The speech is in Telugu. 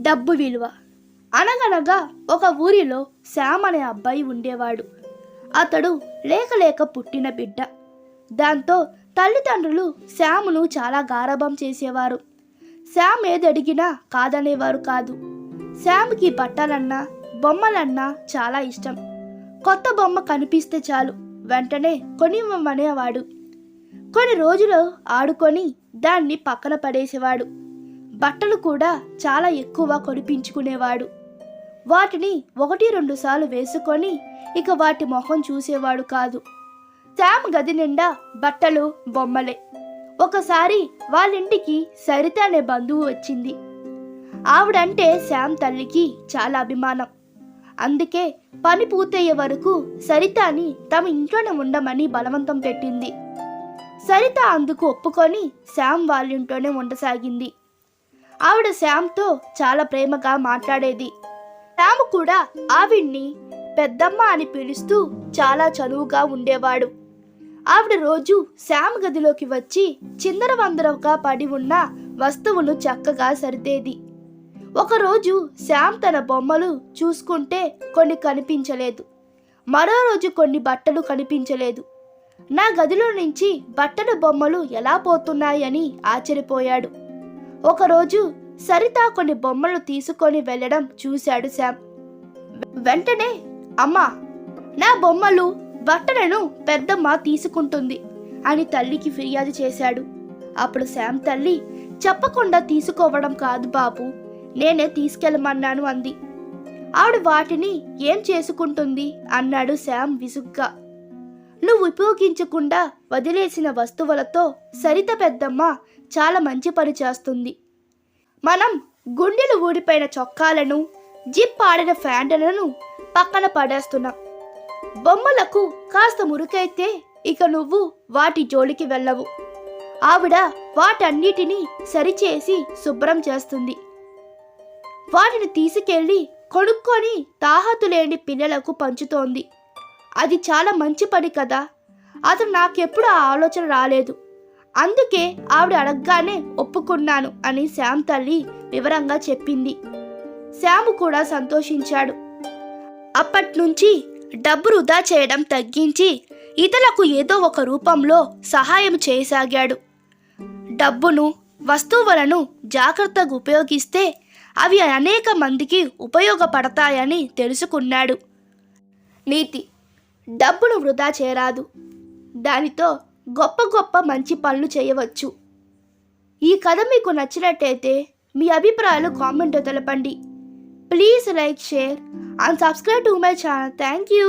డబ్బు విలువ. అనగనగా ఒక ఊరిలో శ్యామ్ అనే అబ్బాయి ఉండేవాడు. అతడు లేక పుట్టిన బిడ్డ. దాంతో తల్లిదండ్రులు శ్యామును చాలా గారాబం చేసేవారు. శ్యామ్ ఏది అడిగినా కాదనేవారు కాదు. శ్యామ్కి బట్టలన్నా బొమ్మలన్నా చాలా ఇష్టం. కొత్త బొమ్మ కనిపిస్తే చాలు వెంటనే కొనివ్వమనేవాడు. కొన్ని రోజులు ఆడుకొని దాన్ని పక్కన పడేసేవాడు. బట్టలు కూడా చాలా ఎక్కువ కొనిపించుకునేవాడు. వాటిని 1-2 సార్లు వేసుకొని ఇక వాటి మొహం చూసేవాడు కాదు. శ్యామ్ గది నిండా బట్టలు బొమ్మలే. ఒకసారి వాళ్ళింటికి సరిత అనే బంధువు వచ్చింది. ఆవిడంటే శ్యామ్ తల్లికి చాలా అభిమానం. అందుకే పని పూర్తయ్యే వరకు సరితని తమ ఇంట్లోనే ఉండమని బలవంతం పెట్టింది. సరిత అందుకు ఒప్పుకొని శ్యామ్ వాళ్ళింట్లోనే ఉండసాగింది. ఆవిడ శ్యామ్తో చాలా ప్రేమగా మాట్లాడేది. శ్యామ్ కూడా ఆవిడ్ని పెద్దమ్మ అని పిలుస్తూ చాలా చనువుగా ఉండేవాడు. ఆవిడ రోజు శ్యామ్ గదిలోకి వచ్చి చిందరవందరగా పడి ఉన్న వస్తువులు చక్కగా సర్దేది. ఒకరోజు శ్యామ్ తన బొమ్మలు చూసుకుంటే కొన్ని కనిపించలేదు. మరో రోజు కొన్ని బట్టలు కనిపించలేదు. నా గదిలో నుంచి బట్టలు బొమ్మలు ఎలా పోతున్నాయని ఆశ్చర్యపోయాడు. ఒకరోజు సరిత కొన్ని బొమ్మలు తీసుకొని వెళ్ళడం చూశాడు శ్యామ్. వెంటనే అమ్మా, నా బొమ్మలు బట్టలను పెద్దమ్మ తీసుకుంటుంది అని తల్లికి ఫిర్యాదు చేశాడు. అప్పుడు శ్యామ్ తల్లి, చెప్పకుండా తీసుకోవడం కాదు బాబు, నేనే తీసుకెళ్ళమన్నాను అంది. ఆవిడ వాటిని ఏం చేసుకుంటుంది అన్నాడు శ్యామ్ విసుగ్గా. నువ్వు ఉపయోగించకుండా వదిలేసిన వస్తువులతో సరిత పెద్దమ్మ చాలా మంచి పని చేస్తుంది. మనం గుండెలు ఊడిపోయిన చొక్కాలను జిప్ ఆడిన ఫ్యాంట్లను పక్కన పడేస్తున్నాం. బొమ్మలకు కాస్త మురికైతే ఇక నువ్వు వాటి జోలికి వెళ్ళవు. ఆవిడ వాటన్నిటినీ సరిచేసి శుభ్రం చేస్తుంది. వాటిని తీసుకెళ్ళి కొనుక్కొని తాహతు లేని పిల్లలకు పంచుతోంది. అది చాలా మంచి పని కదా. అతను నాకెప్పుడు ఆ ఆలోచన రాలేదు. అందుకే ఆవిడ అడగగానే ఒప్పుకున్నాను అని శ్యామ్ తల్లి వివరంగా చెప్పింది. శ్యామ్ కూడా సంతోషించాడు. అప్పట్నుంచి డబ్బు వృధా చేయడం తగ్గించి ఇతరులకు ఏదో ఒక రూపంలో సహాయం చేయసాగాడు. డబ్బును వస్తువులను జాగ్రత్తగా ఉపయోగిస్తే అవి అనేక మందికి ఉపయోగపడతాయని తెలుసుకున్నాడు. నీతి: డబ్బును వృధా చేయరాదు, దానితో గొప్ప మంచి పనులు చేయవచ్చు. ఈ కథ మీకు నచ్చినట్టయితే మీ అభిప్రాయాలు కామెంట్లో తెలపండి. Please like, share and subscribe to my channel. Thank you.